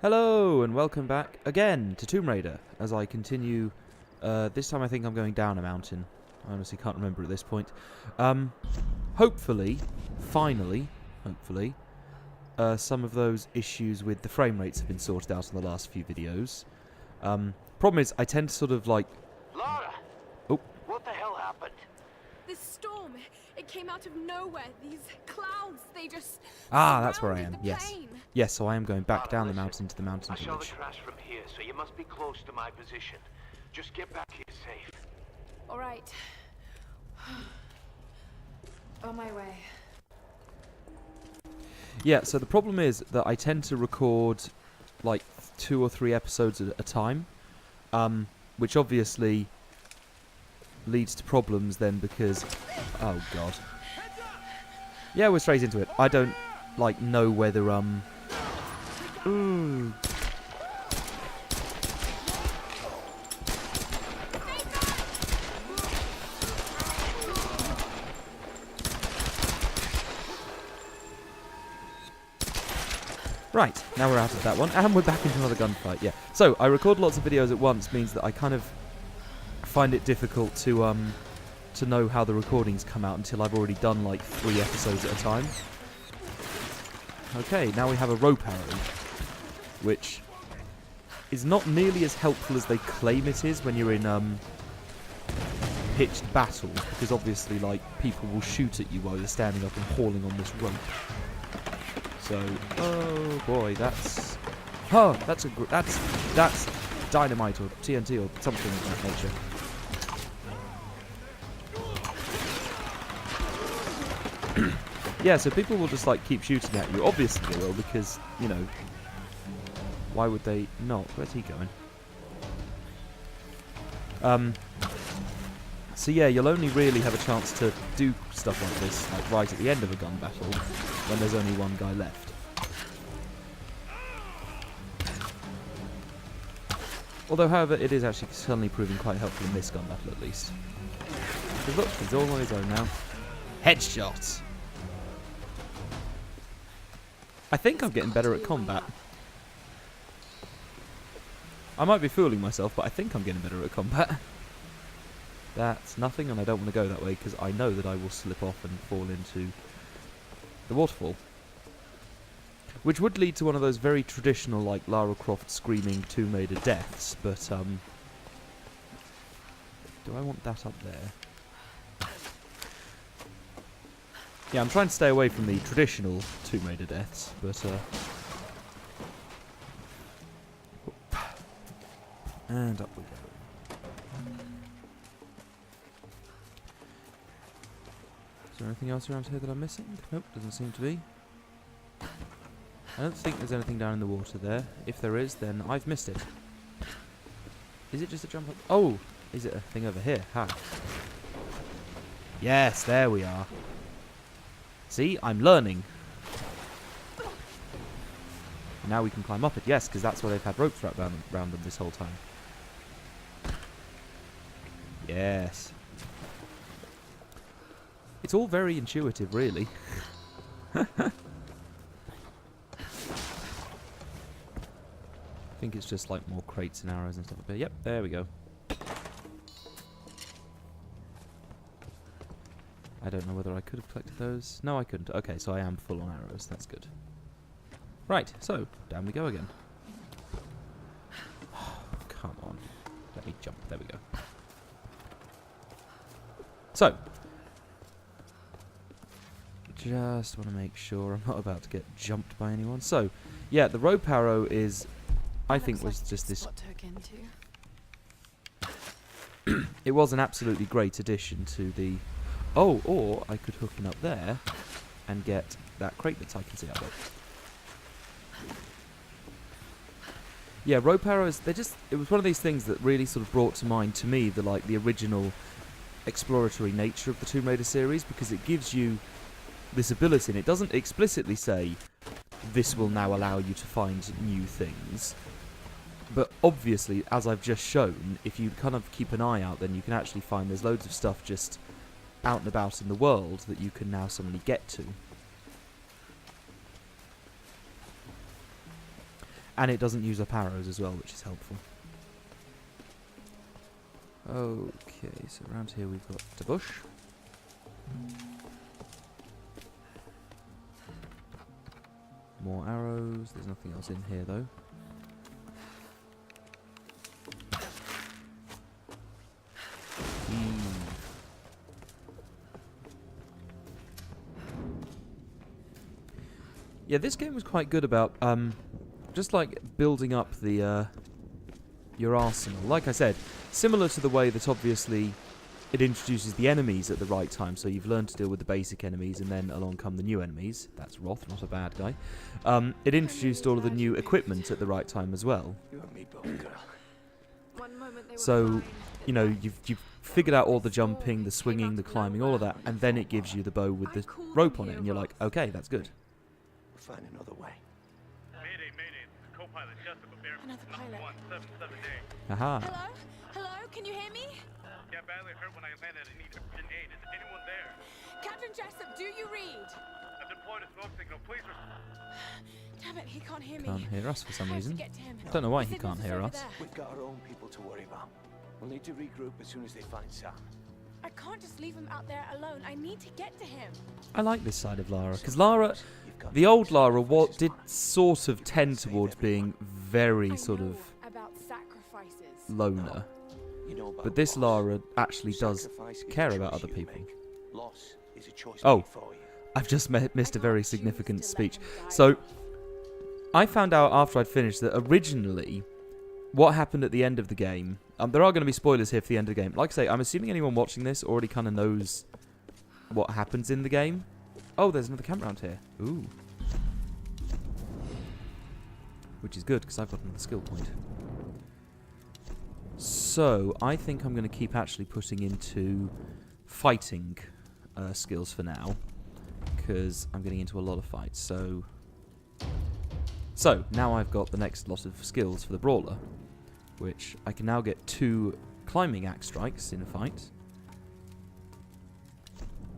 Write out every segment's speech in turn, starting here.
Hello and welcome back again to Tomb Raider as I continue. This time I think I'm going down a mountain. I honestly can't remember at this point. Hopefully, finally, some of those issues with the frame rates have been sorted out in the last few videos. Problem is, I tend to sort of like... Lara! Oh. What the hell happened? This storm, it came out of nowhere. These clouds, they just... Ah, that's where I am, surrounded the yes. plane. Yes, so I am going back Lara, down the listen. mountain to the mountain I saw the village. crash from here, so you must be close to my position. Just get back here safe. All right. On my way. Yeah, so the problem is that I tend to record like 2 or 3 episodes at a time, which obviously leads to problems then because... Oh, God. Yeah, we're straight into it. I don't, like, know whether, Ooh. Right, now we're out of that one, and we're back into another gunfight, yeah. So, I record lots of videos at once, means that I kind of find it difficult to know how the recordings come out until I've already done, like, 3 episodes at a time. Okay, now we have a rope arrow, which is not nearly as helpful as they claim it is when you're in, pitched battle, because obviously, like, people will shoot at you while you're standing up and hauling on this rope. So, oh boy, that's... Oh, that's dynamite or TNT or something of that nature. Yeah, so people will just, like, keep shooting at you. Obviously they will, because, you know, why would they not? Where's he going? So yeah, you'll only really have a chance to do stuff like this, like, right at the end of a gun battle, when there's only one guy left. Although, however, it is actually suddenly proving quite helpful in this gun battle, at least. Because look, he's all on his own now. Headshots! I think I'm getting better at combat. I might be fooling myself, but I think I'm getting better at combat. That's nothing, and I don't want to go that way, because I know that I will slip off and fall into the waterfall. Which would lead to one of those very traditional, like, Lara Croft screaming Tomb Raider deaths, but, do I want that up there? Yeah, I'm trying to stay away from the traditional Tomb Raider deaths, but, and up we go. Is there anything else around here that I'm missing? Nope, doesn't seem to be. I don't think there's anything down in the water there. If there is, then I've missed it. Is it just a jump up? Oh! Is it a thing over here? Ha! Yes, there we are. See? I'm learning. Now we can climb up it. Yes, because that's why they've had ropes wrapped around them this whole time. Yes. It's all very intuitive, really. I think it's just like more crates and arrows and stuff up here. Yep, there we go. I don't know whether I could have collected those. No, I couldn't. Okay, so I am full on arrows. That's good. Right, so, down we go again. Come on. Let me jump. There we go. So, just want to make sure I'm not about to get jumped by anyone. So, yeah, the rope arrow is... I think was just this... It was an absolutely great addition to the... Oh, or I could hook him up there and get that crate that I can see out there. Yeah, rope arrows, they're just... It was one of these things that really sort of brought to mind to me the original exploratory nature of the Tomb Raider series, because it gives you this ability, and it doesn't explicitly say this will now allow you to find new things. But obviously, as I've just shown, if you kind of keep an eye out, then you can actually find there's loads of stuff just out and about in the world that you can now suddenly get to. And it doesn't use up arrows as well, which is helpful. Okay, so around here we've got the bush. More arrows. There's nothing else in here though. Yeah, this game was quite good about just like building up the your arsenal. Like I said, similar to the way that obviously it introduces the enemies at the right time. So you've learned to deal with the basic enemies, and then along come the new enemies. That's Roth, not a bad guy. It introduced all of the new equipment at the right time as well. You and me both, girl. One moment they were So, fine, you know, you've figured out all the jumping, the swinging, the climbing, all of that, and then it gives you the bow with the rope on it, and you're like, okay, that's good. We'll find another way. Mayday, mayday. This is co-pilot Jessica Bear from Another pilot. 177A. Aha. Hello? Hello? Can you hear me? Yeah, badly hurt when I landed and need urgent aid. Is anyone there? Captain Jessup, do you read? I've deployed a smoke signal. Please. Damn it, he can't hear me. Can't hear us for some I have to reason. get to him. Don't know why The he can't signal's hear over us. there. We've got our own people to worry about. We'll need to regroup as soon as they find Sam. I can't just leave him out there alone. I need to get to him. I like this side of Lara, because Lara, You've got the old Lara, what did sort of tend Save towards being everyone. very I sort know of about sacrifices. loner. You know about But this loss. Lara actually does Sacrifice is a care about choice other you people. make. Loss is a choice Oh. made for you. I've just missed a I very can't choose significant to let speech. him die. So, I found out after I'd finished that originally, what happened at the end of the game... there are going to be spoilers here for the end of the game. Like I say, I'm assuming anyone watching this already kind of knows what happens in the game. Oh, there's another campground here. Ooh. Which is good, because I've got another skill point. So, I think I'm going to keep actually putting into fighting skills for now, because I'm getting into a lot of fights. So, now I've got the next lot of skills for the Brawler, which I can now get 2 climbing axe strikes in a fight.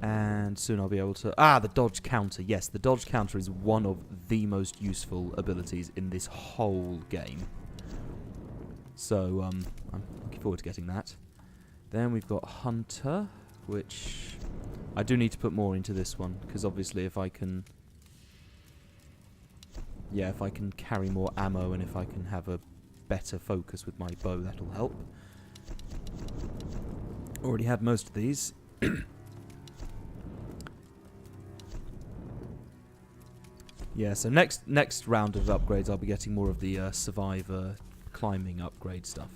And soon I'll be able to... the dodge counter. Yes, the dodge counter is one of the most useful abilities in this whole game. So, I'm looking forward to getting that. Then we've got Hunter, which... I do need to put more into this one, because obviously if I can... Yeah, if I can carry more ammo and if I can have a better focus with my bow, that'll help. Already had most of these. Yeah, so next round of upgrades I'll be getting more of the survivor climbing upgrade stuff.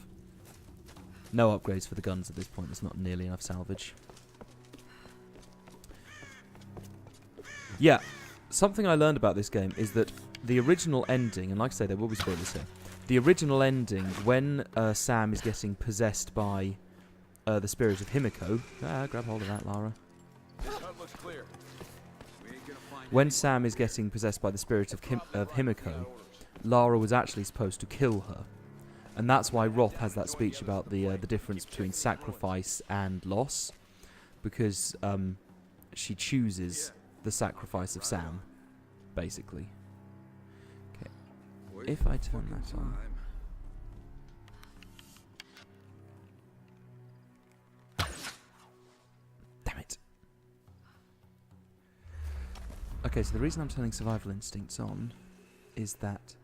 No upgrades for the guns at this point, there's not nearly enough salvage. Yeah, something I learned about this game is that the original ending, and like I say, there will be spoilers here. The original ending, when Sam is getting possessed by the spirit of Himiko... grab hold of that, Lara. Looks clear. We ain't gonna find When Sam is getting possessed by the spirit of Himiko, Lara was actually supposed to kill her. And that's why Roth has that speech about the difference between sacrifice and loss. Because she chooses the sacrifice of Sam, basically. Okay, if I turn that on... Damn it. Okay, so the reason I'm turning survival instincts on is that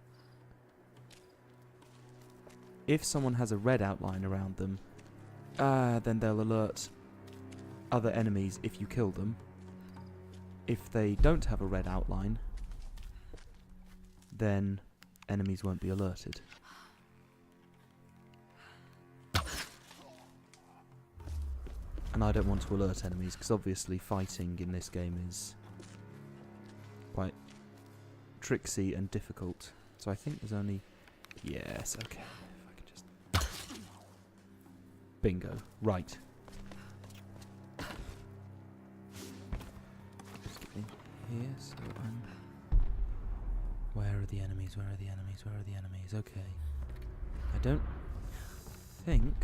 if someone has a red outline around them, then they'll alert other enemies if you kill them. If they don't have a red outline, then enemies won't be alerted. And I don't want to alert enemies, because obviously fighting in this game is quite tricksy and difficult. So I think there's only... Yes, okay. If I could just... Bingo. Right. Just get in here, so Where are the enemies? Where are the enemies? Where are the enemies? Okay. I don't think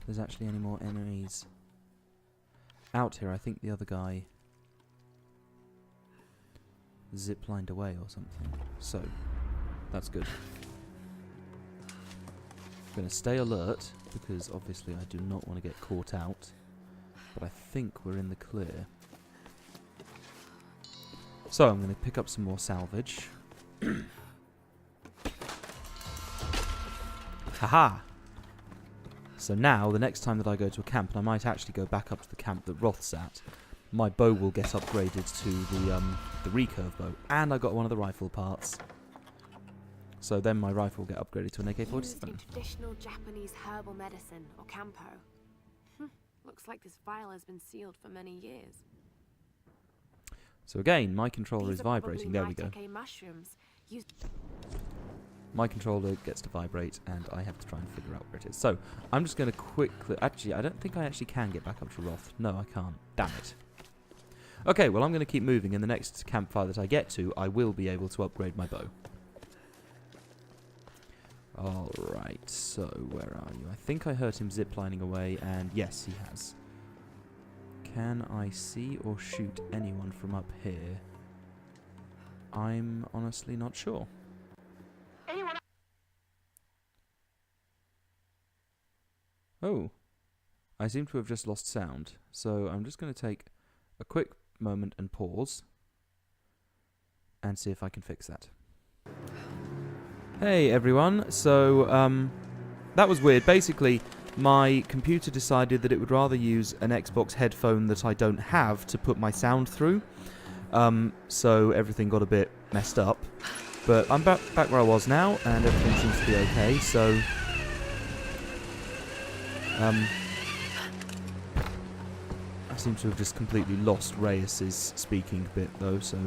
there's actually any more enemies out here. I think the other guy ziplined away or something. So, That's good. I'm going to stay alert, because obviously I do not want to get caught out. But I think we're in the clear. So I'm going to pick up some more salvage. Haha! So now, the next time that I go to a camp, and I might actually go back up to the camp that Roth's at, my bow will get upgraded to the recurve bow. And I got one of the rifle parts. So then my rifle will get upgraded to an AK-47. Used in traditional Japanese herbal medicine, or campo. Looks like this vial has been sealed for many years. So again, my controller These is are vibrating. probably There we go. Maitake mushrooms. My controller gets to vibrate, and I have to try and figure out where it is. So I'm just going to quickly... Actually, I don't think I actually can get back up to Roth. No, I can't. Damn it. Okay, well, I'm going to keep moving. In the next campfire that I get to, I will be able to upgrade my bow. Alright, so where are you? I think I heard him ziplining away, and yes, he has. Can I see or shoot anyone from up here? I'm honestly not sure. Oh, I seem to have just lost sound, so I'm just going to take a quick moment and pause and see if I can fix that. Hey everyone, so that was weird. Basically, my computer decided that it would rather use an Xbox headphone that I don't have to put my sound through, so everything got a bit messed up. But I'm back where I was now, and everything seems to be okay, so... I seem to have just completely lost Reyes's speaking bit, though, so...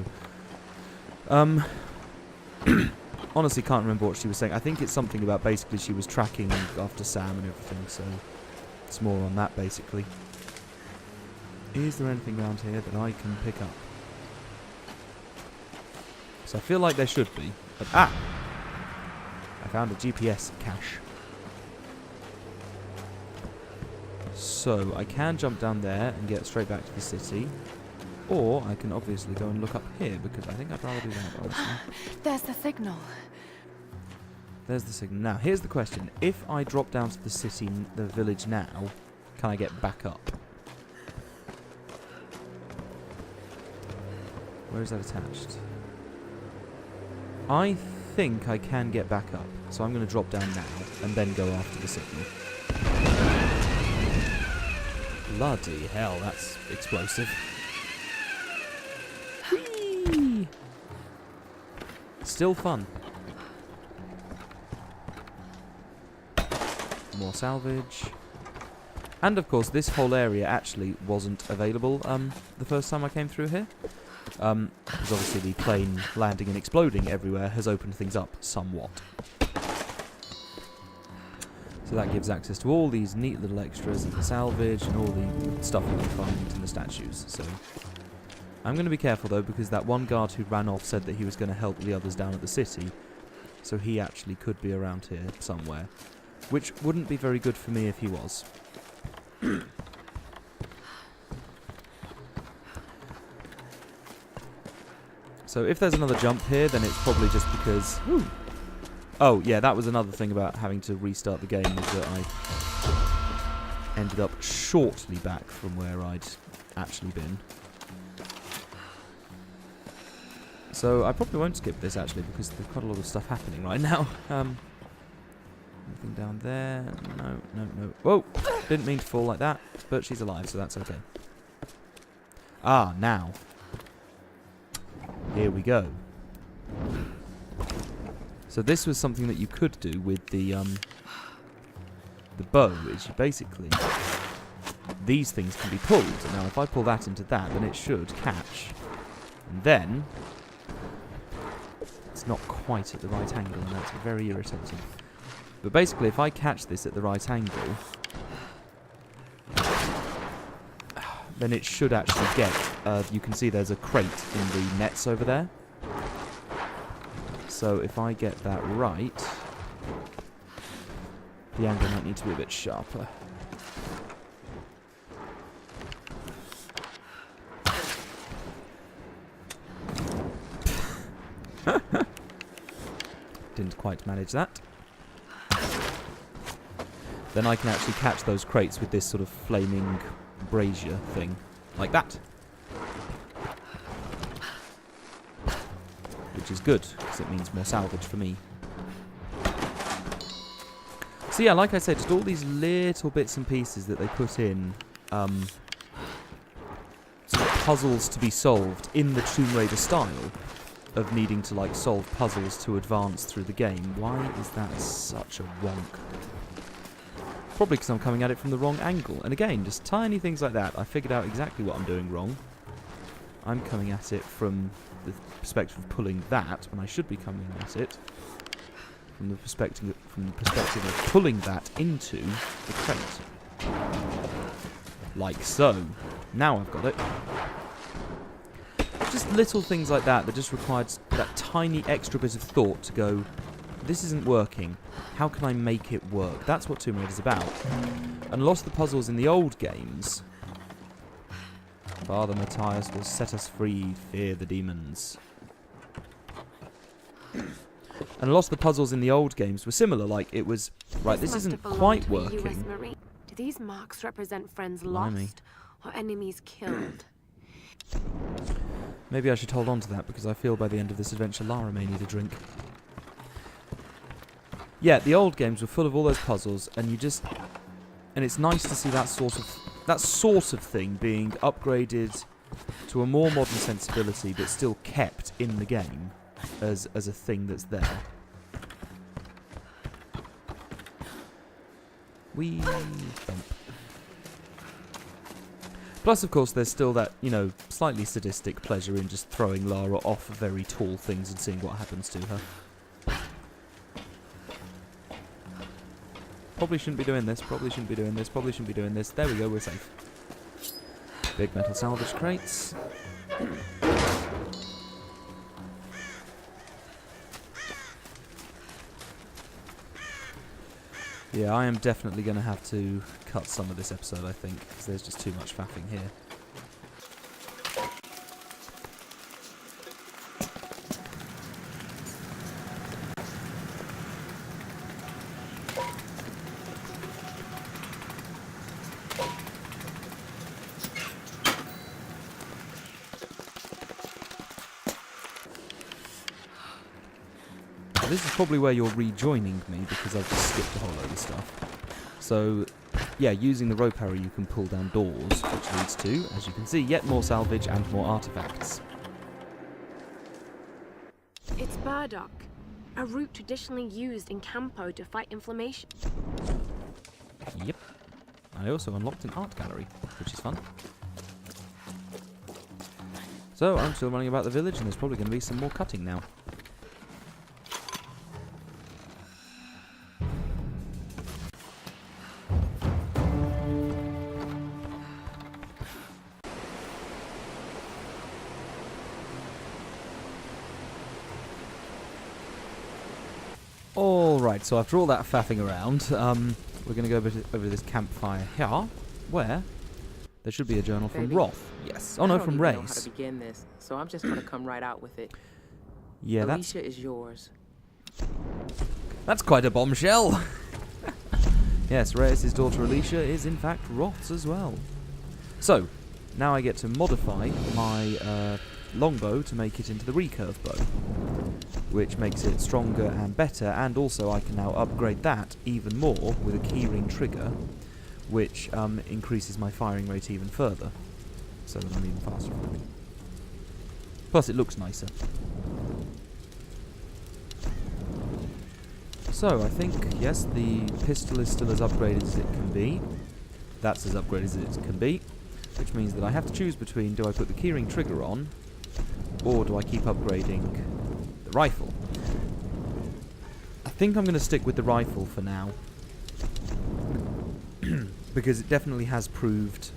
honestly can't remember what she was saying. I think it's something about basically she was tracking after Sam and everything, so... It's more on that, basically. Is there anything around here that I can pick up? So I feel like there should be. But, I found a GPS cache. So, I can jump down there and get straight back to the city. Or, I can obviously go and look up here, because I think I'd rather do that, honestly. There's the signal. There's the signal. Now, here's the question. If I drop down to the city, the village now, can I get back up? Where is that attached? I think I can get back up. So I'm going to drop down now, and then go after the signal. Bloody hell, that's explosive. Whee! Still fun. More salvage. And of course, this whole area actually wasn't available the first time I came through here. Because obviously the plane landing and exploding everywhere has opened things up somewhat. So that gives access to all these neat little extras and the salvage and all the stuff you can find in the statues. So I'm going to be careful though, because that one guard who ran off said that he was going to help the others down at the city. So he actually could be around here somewhere. Which wouldn't be very good for me if he was. So if there's another jump here, then it's probably just because... Woo. Oh, yeah, that was another thing about having to restart the game, is that I ended up shortly back from where I'd actually been. So I probably won't skip this, actually, because there's quite a lot of stuff happening right now. Anything down there? No, no, no. Whoa! Didn't mean to fall like that, but she's alive, so that's okay. Ah, now. Here we go. So this was something that you could do with the bow, is you basically... These things can be pulled. Now, if I pull that into that, then it should catch. And then... It's not quite at the right angle, and that's very irritating. But basically, if I catch this at the right angle, then it should actually get... you can see there's a crate in the nets over there. So if I get that right, the angle might need to be a bit sharper. Didn't quite manage that. Then I can actually catch those crates with this sort of flaming brazier thing. Like that. Which is good, because it means more salvage for me. So yeah, like I said, just all these little bits and pieces that they put in, sort of puzzles to be solved in the Tomb Raider style of needing to like solve puzzles to advance through the game. Why is that such a wonk? Probably because I'm coming at it from the wrong angle. And again, just tiny things like that. I figured out exactly what I'm doing wrong. I'm coming at it from the perspective of pulling that, when I should be coming at it from the perspective of pulling that into the crate. Like so. Now I've got it. Just little things like that that just required that tiny extra bit of thought to go, this isn't working. How can I make it work? That's what Tomb Raider's about. And a lot of the puzzles in the old games... Father Matthias will set us free, fear the demons. And a lot of the puzzles in the old games were similar, like it was, right, this isn't quite working. Do these marks represent friends Blimey. lost or enemies killed? Maybe I should hold on to that, because I feel by the end of this adventure Lara may need a drink. Yeah, the old games were full of all those puzzles, and you just... And it's nice to see that sort of thing being upgraded to a more modern sensibility, but still kept in the game as a thing that's there. Wee thump. Plus, of course, there's still that, you know, slightly sadistic pleasure in just throwing Lara off very tall things and seeing what happens to her. Probably shouldn't be doing this, probably shouldn't be doing this, probably shouldn't be doing this. There we go, we're safe. Big metal salvage crates. Yeah, I am definitely going to have to cut some of this episode, I think, because there's just too much faffing here. This is probably where you're rejoining me, because I've just skipped a whole load of stuff. So, yeah, using the rope arrow you can pull down doors, which leads to, as you can see, yet more salvage and more artifacts. It's burdock, a root traditionally used in Campo to fight inflammation. Yep. I also unlocked an art gallery, which is fun. So, I'm still running about the village, and there's probably going to be some more cutting now. Alright, so after all that faffing around, we're going to go over this campfire here, where there should be a journal from Baby, Roth. Yes. Oh no, from I don't even know how Reyes. to begin this, so I'm just going to come right out with it. Yeah, Alicia is yours. that's quite a bombshell. Yes, Reyes' daughter Alicia is in fact Roth's as well. So, now I get to modify my longbow to make it into the recurve bow, which makes it stronger and better, and also I can now upgrade that even more with a keyring trigger, which increases my firing rate even further, so that I'm even faster. Plus it looks nicer. So I think, yes, the pistol is still as upgraded as it can be. That's as upgraded as it can be, which means that I have to choose between, do I put the keyring trigger on, or do I keep upgrading the rifle? I think I'm going to stick with the rifle for now, because it definitely has proved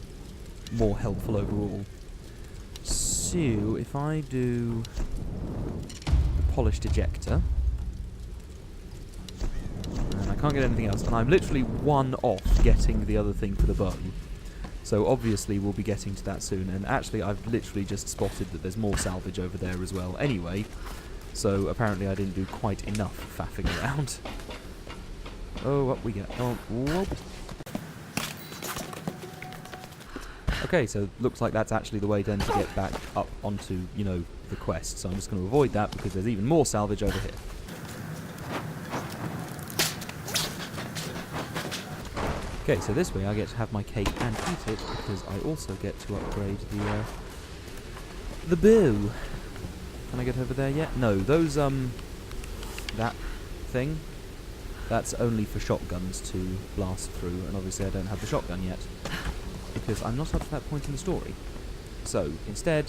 more helpful overall. So, if I do the polished ejector, and I can't get anything else, and I'm literally one off getting the other thing for the bow. So obviously we'll be getting to that soon, and actually I've literally just spotted that there's more salvage over there as well anyway, So apparently I didn't do quite enough faffing around. Oh, up we go. Oh, whoop. Okay, so looks like that's actually the way then to get back up onto, you know, the quest. So I'm just going to avoid that because there's even more salvage over here. Okay, so this way I get to have my cake and eat it because I also get to upgrade the bow. Can I get over there yet? No, those, that thing, that's only for shotguns to blast through, and obviously I don't have the shotgun yet, because I'm not up to that point in the story. So, instead,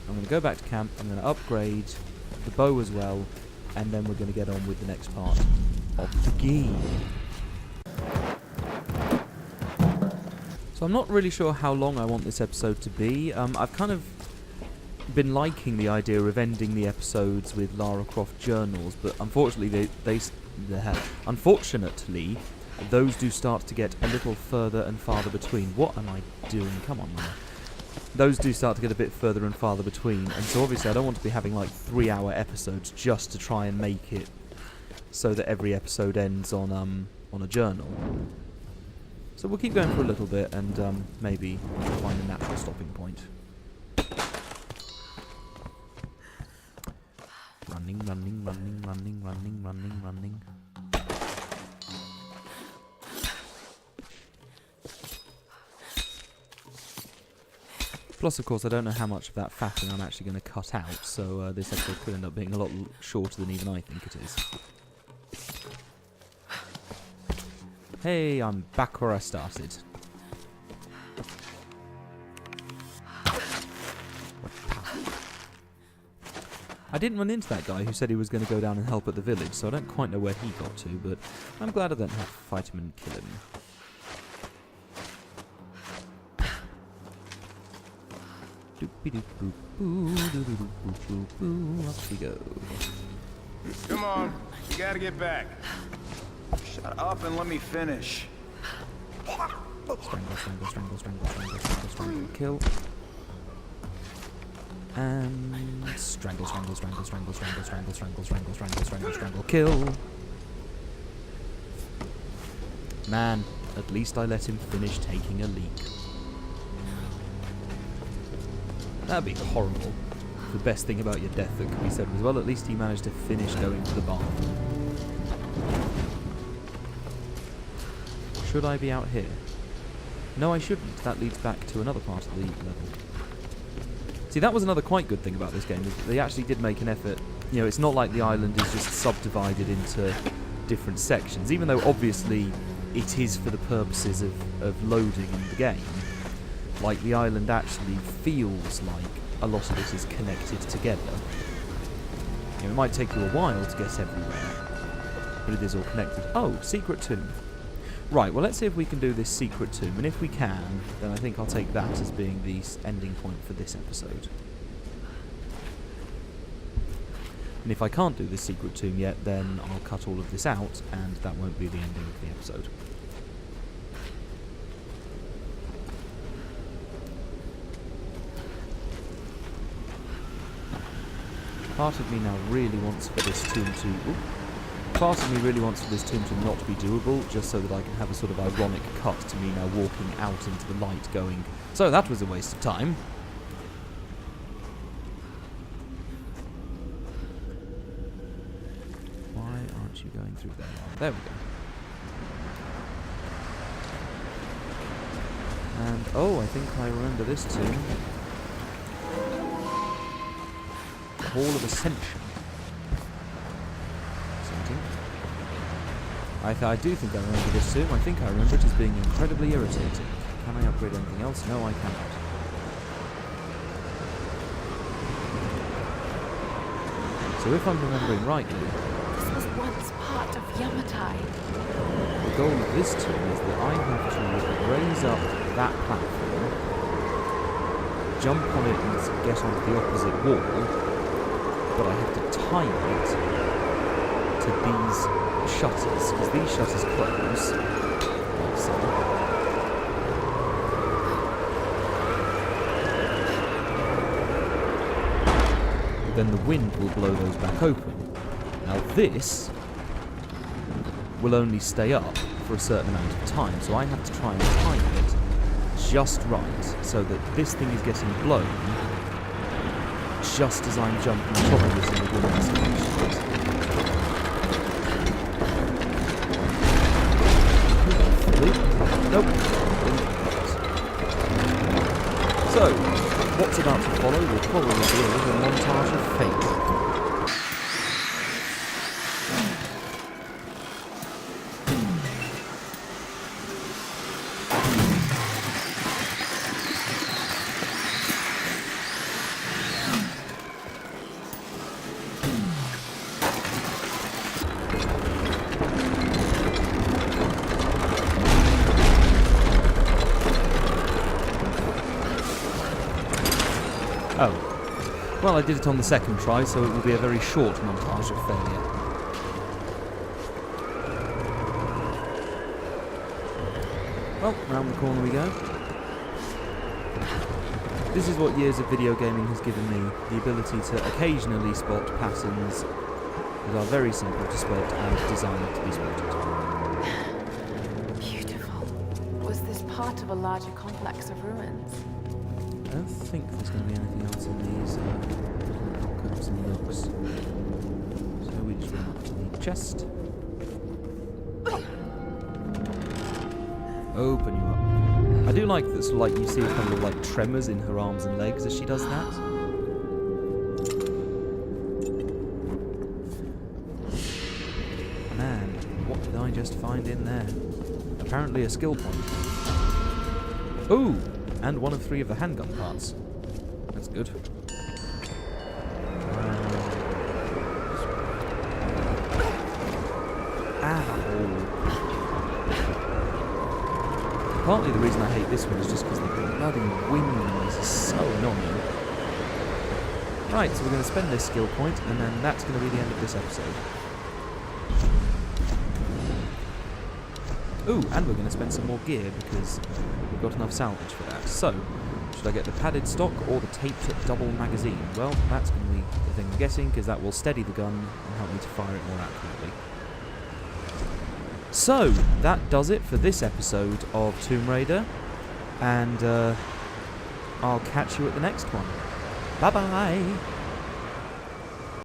I'm going to go back to camp, I'm going to upgrade the bow as well, and then we're going to get on with the next part of the game. So I'm not really sure how long I want this episode to be. I've kind of been liking the idea of ending the episodes with Lara Croft journals, but unfortunately unfortunately those do start to get a little further and farther between. What am I doing? Come on, man. Those do start to get a bit further and farther between, and so obviously I don't want to be having like 3-hour episodes just to try and make it so that every episode ends on a journal. So we'll keep going for a little bit and maybe find a natural stopping point. Running. Plus, of course, I don't know how much of that faffing I'm actually going to cut out, so this episode could end up being a lot shorter than even I think it is. Hey, I'm back where I started. I didn't run into that guy who said he was going to go down and help at the village, so I don't quite know where he got to, but I'm glad I don't have to fight him and kill him. Up we go. Come on, you gotta get back. Shut up and let me finish. Strangle, kill. And strangle, kill. Man, at least I let him finish taking a leak. That'd be horrible. The best thing about your death that could be said was, well, at least he managed to finish going to the bath. Should I be out here? No, I shouldn't. That leads back to another part of the level. See, that was another quite good thing about this game, is that they actually did make an effort. You know, it's not like the island is just subdivided into different sections, even though obviously it is for the purposes of loading in the game. Like, the island actually feels like a lot of it is connected together. You know, it might take you a while to get everywhere, but it is all connected. Oh, secret tomb. Right, well, let's see if we can do this secret tomb, and if we can, then I think I'll take that as being the ending point for this episode. And if I can't do this secret tomb yet, then I'll cut all of this out, and that won't be the ending of the episode. Part of me now really wants for this tomb to... Ooh, part of me really wants for this tomb to not be doable, just so that I can have a sort of ironic cut to me now walking out into the light going, so that was a waste of time. Why aren't you going through there? There we go. And, oh, I think I remember this tomb. Hall of Ascension. I do think I remember this too. I think I remember it as being incredibly irritating. Can I upgrade anything else? No, I cannot. So if I'm remembering rightly... This was once part of Yamatai. The goal of this tomb is that I have to raise up that platform, jump on it and get onto the opposite wall, but I have to time it to these shutters, because these shutters close, like so. then the wind will blow those back open. Now this will only stay up for a certain amount of time, so I have to try and time it just right so that this thing is getting blown just as I'm jumping on top of this in the wind situation. Nope. So, what's about to follow will probably be a little montage of fate. Oh. Well, I did it on the second try, so it will be a very short montage of failure. Well, round the corner we go. This is what years of video gaming has given me, the ability to occasionally spot patterns that are very simple to spot and designed to be spotted. Beautiful. Was this part of a larger complex of ruins? I don't think there's going to be anything else in these alcoves and nooks. So we just run up to the chest. Open you up. I do like that, sort of like you see a couple of like tremors in her arms and legs as she does that. Man, what did I just find in there? Apparently a skill point. Ooh! And one of 3 of the handgun parts. That's good. Ow. Partly the reason I hate this one is just because the bloody wind noise is so annoying. Right, so we're going to spend this skill point, and then that's going to be the end of this episode. Ooh, and we're going to spend some more gear because we've got enough salvage for that. So, should I get the padded stock or the taped double magazine? Well, that's going to be the thing I'm getting because that will steady the gun and help me to fire it more accurately. So, that does it for this episode of Tomb Raider, and I'll catch you at the next one. Bye-bye!